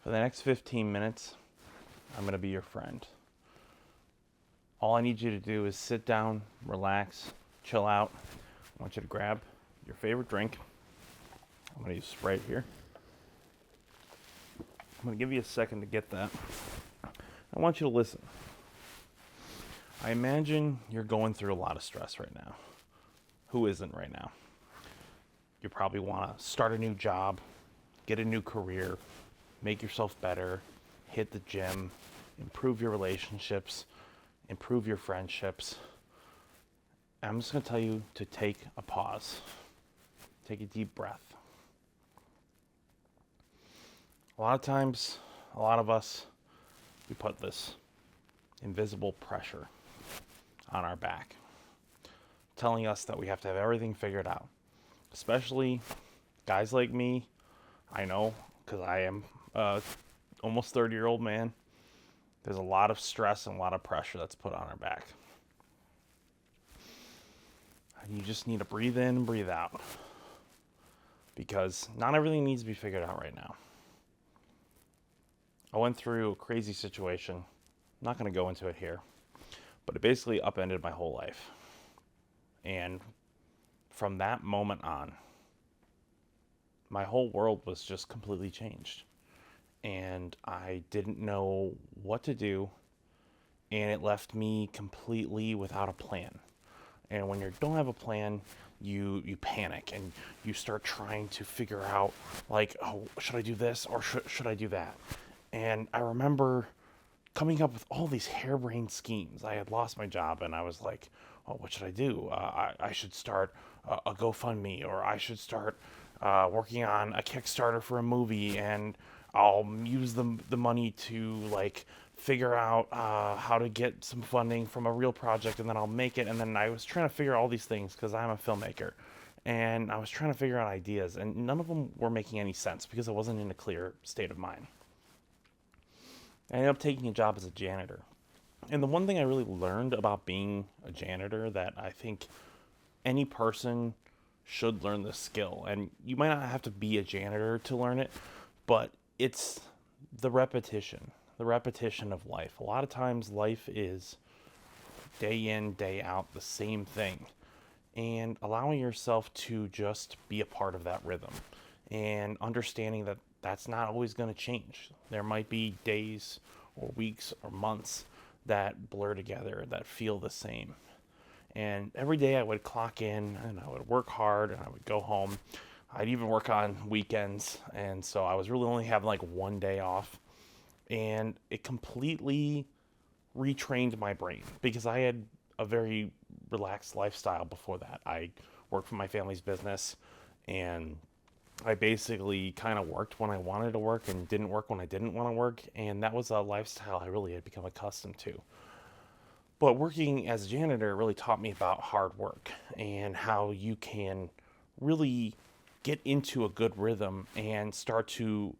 For the next 15 minutes, I'm going to be your friend. All I need you to do is sit down, relax, chill out. I want you to grab your favorite drink. I'm going to use Sprite here. I'm going to give you a second to get that. I want you to listen. I imagine you're going through a lot of stress right now. Who isn't right now? You probably want to start a new job, get a new career, make yourself better, hit the gym, improve your relationships, improve your friendships. I'm just going to tell you to take a pause. Take a deep breath. A lot of times, a lot of us, we put this invisible pressure on our back, telling us that we have to have everything figured out. Especially guys like me, I know, because I am almost 30-year-old man. There's a lot of stress and a lot of pressure that's put on our back. And you just need to breathe in and breathe out, because not everything needs to be figured out right now. I went through a crazy situation. I'm not going to go into it here, but it basically upended my whole life. And from that moment on, my whole world was just completely changed. And I didn't know what to do, and it left me completely without a plan. And when you don't have a plan, you panic and you start trying to figure out, like, oh, should I do this or should I do that? And I remember coming up with all these harebrained schemes. I had lost my job, and I was like, oh, what should I do? I should start a GoFundMe, or I should start working on a Kickstarter for a movie, and I'll use the money to, like, figure out how to get some funding from a real project, and then I'll make it. And then I was trying to figure out all these things because I'm a filmmaker, and I was trying to figure out ideas, and none of them were making any sense because I wasn't in a clear state of mind. I ended up taking a job as a janitor. And the one thing I really learned about being a janitor that I think any person should learn this skill, and you might not have to be a janitor to learn it, but it's the repetition of life. A lot of times life is day in, day out, the same thing. And allowing yourself to just be a part of that rhythm and understanding that that's not always going to change. There might be days or weeks or months that blur together, that feel the same. And every day I would clock in and I would work hard and I would go home. I'd even work on weekends. And so I was really only having like one day off. And it completely retrained my brain because I had a very relaxed lifestyle before that. I worked for my family's business, and I basically kind of worked when I wanted to work and didn't work when I didn't want to work. And that was a lifestyle I really had become accustomed to. But working as a janitor really taught me about hard work and how you can really get into a good rhythm and start to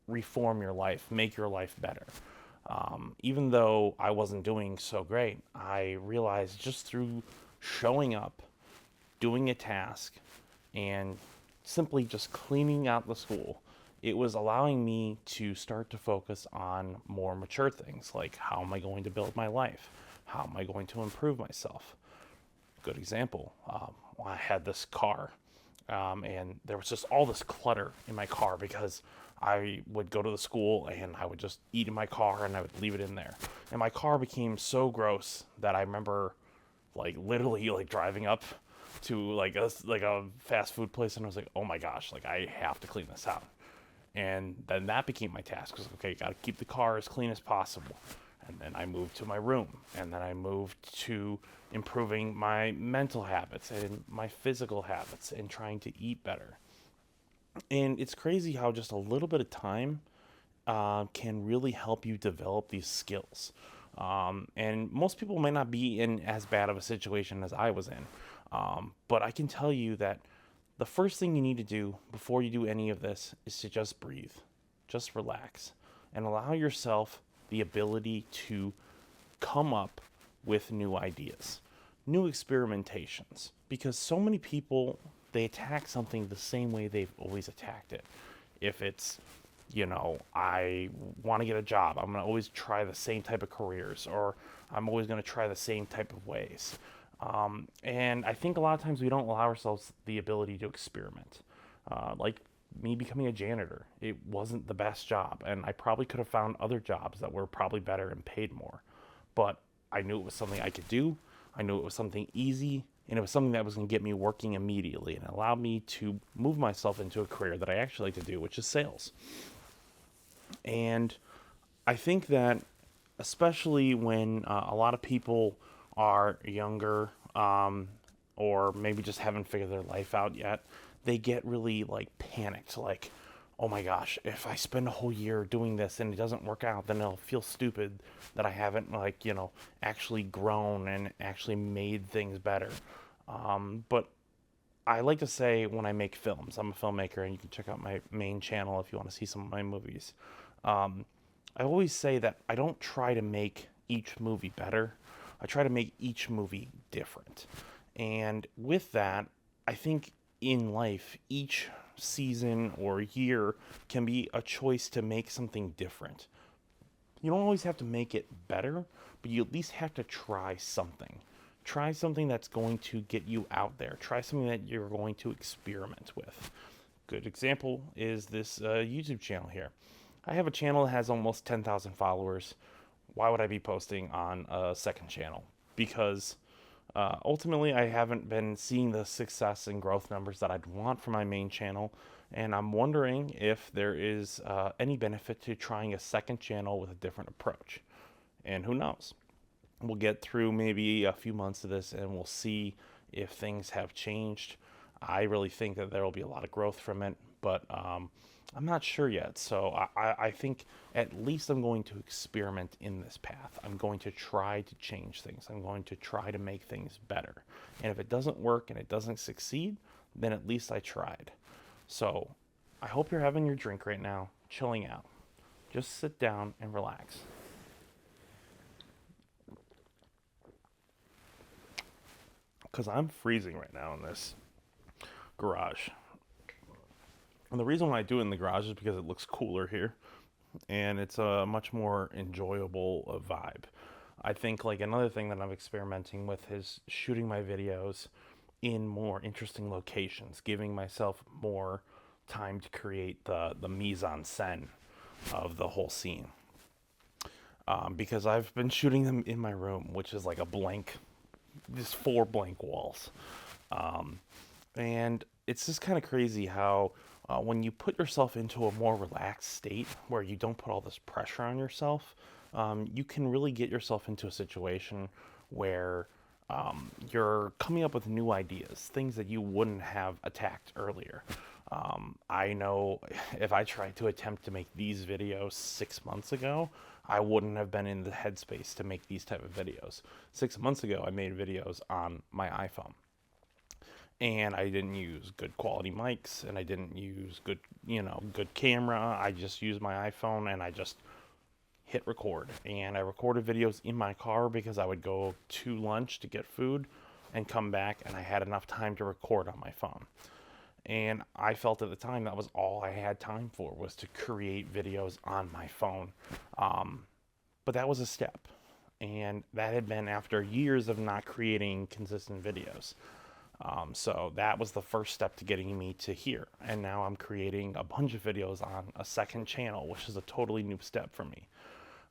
reform your life, make your life better. Even though I wasn't doing so great, I realized just through showing up, doing a task, and simply just cleaning out the school, it was allowing me to start to focus on more mature things, like how am I going to build my life? How am I going to improve myself? Good example. I had this car, and there was just all this clutter in my car because I would go to the school and I would just eat in my car and I would leave it in there. And my car became so gross that I remember, like, literally, like, driving up to like a fast food place, and I was like, oh my gosh, like, I have to clean this out. And then that became my task. Was okay, got to keep the car as clean as possible. And then I moved to my room, and then I moved to improving my mental habits and my physical habits and trying to eat better. And it's crazy how just a little bit of time can really help you develop these skills. And most people might not be in as bad of a situation as I was in. But I can tell you that the first thing you need to do before you do any of this is to just breathe, just relax, and allow yourself the ability to come up with new ideas, new experimentations, because so many people, they attack something the same way they've always attacked it. If it's I want to get a job. I'm going to always try the same type of careers, or I'm always going to try the same type of ways. And I think a lot of times we don't allow ourselves the ability to experiment. Like me becoming a janitor, it wasn't the best job, and I probably could have found other jobs that were probably better and paid more. But I knew it was something I could do. I knew it was something easy, and it was something that was going to get me working immediately and allow me to move myself into a career that I actually like to do, which is sales. And I think that, especially when a lot of people are younger, or maybe just haven't figured their life out yet, they get really like panicked, like, oh my gosh, if I spend a whole year doing this and it doesn't work out, then it'll feel stupid that I haven't, like, actually grown and actually made things better. But I like to say, when I make films, I'm a filmmaker, and you can check out my main channel if you want to see some of my movies. Um, I always say that I don't try to make each movie better. I try to make each movie different. And with that, I think in life, each season or year can be a choice to make something different. You don't always have to make it better, but you at least have to try something. Try something that's going to get you out there. Try something that you're going to experiment with. Good example is this YouTube channel here. I have a channel that has almost 10,000 followers. Why would I be posting on a second channel? Because ultimately, I haven't been seeing the success and growth numbers that I'd want for my main channel, and I'm wondering if there is any benefit to trying a second channel with a different approach. And who knows? We'll get through maybe a few months of this, and we'll see if things have changed. I really think that there will be a lot of growth from it, but I'm not sure yet. So I think at least I'm going to experiment in this path. I'm going to try to change things. I'm going to try to make things better. And if it doesn't work and it doesn't succeed, then at least I tried. So I hope you're having your drink right now, chilling out. Just sit down and relax. Because I'm freezing right now in this garage. And the reason why I do it in the garage is because it looks cooler here, and it's a much more enjoyable vibe. I think, like, another thing that I'm experimenting with is shooting my videos in more interesting locations, giving myself more time to create the mise en scène of the whole scene. Because I've been shooting them in my room, which is like a blank, just four blank walls. And it's just kind of crazy how when you put yourself into a more relaxed state where you don't put all this pressure on yourself, you can really get yourself into a situation where you're coming up with new ideas, things that you wouldn't have attacked earlier. I know if I tried to attempt to make these videos 6 months ago, I wouldn't have been in the headspace to make these type of videos. 6 months ago, I made videos on my iPhone, and I didn't use good quality mics, and I didn't use good camera. I just used my iPhone, and I just hit record. And I recorded videos in my car because I would go to lunch to get food and come back, and I had enough time to record on my phone. And I felt at the time that was all I had time for, was to create videos on my phone. But that was a step. And that had been after years of not creating consistent videos. So that was the first step to getting me to here. And now I'm creating a bunch of videos on a second channel, which is a totally new step for me.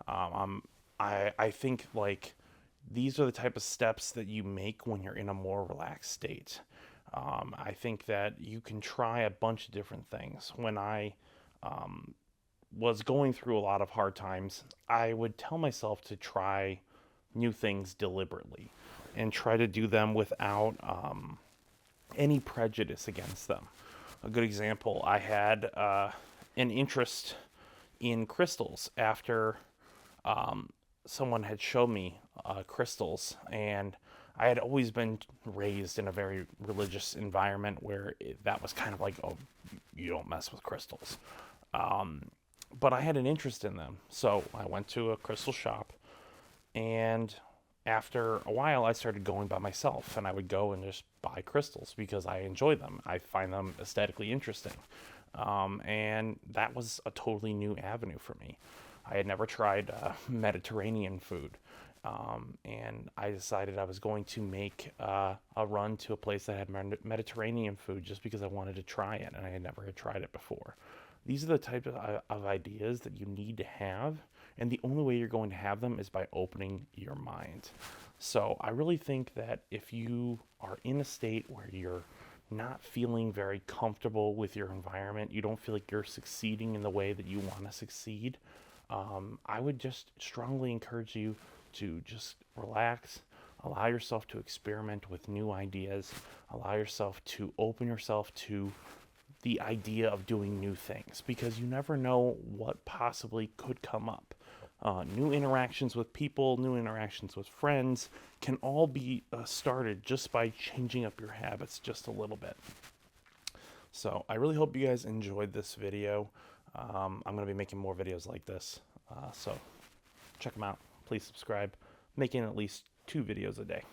I think, like, these are the type of steps that you make when you're in a more relaxed state. I think that you can try a bunch of different things. When I was going through a lot of hard times, I would tell myself to try new things deliberately and try to do them without any prejudice against them. A good example, I had an interest in crystals after someone had shown me crystals, and I had always been raised in a very religious environment where that was kind of like, oh, you don't mess with crystals. But I had an interest in them, so I went to a crystal shop, and after a while, I started going by myself, and I would go and just buy crystals because I enjoy them. I find them aesthetically interesting. And that was a totally new avenue for me. I had never tried Mediterranean food. And I decided I was going to make a run to a place that had Mediterranean food just because I wanted to try it, and I had never tried it before. These are the type of ideas that you need to have, and the only way you're going to have them is by opening your mind. So I really think that if you are in a state where you're not feeling very comfortable with your environment, you don't feel like you're succeeding in the way that you want to succeed, I would just strongly encourage you to just relax, allow yourself to experiment with new ideas, allow yourself to open yourself to the idea of doing new things, because you never know what possibly could come up. New interactions with people, new interactions with friends can all be started just by changing up your habits just a little bit. So I really hope you guys enjoyed this video. I'm going to be making more videos like this. So check them out. Please subscribe. Making at least 2 videos a day.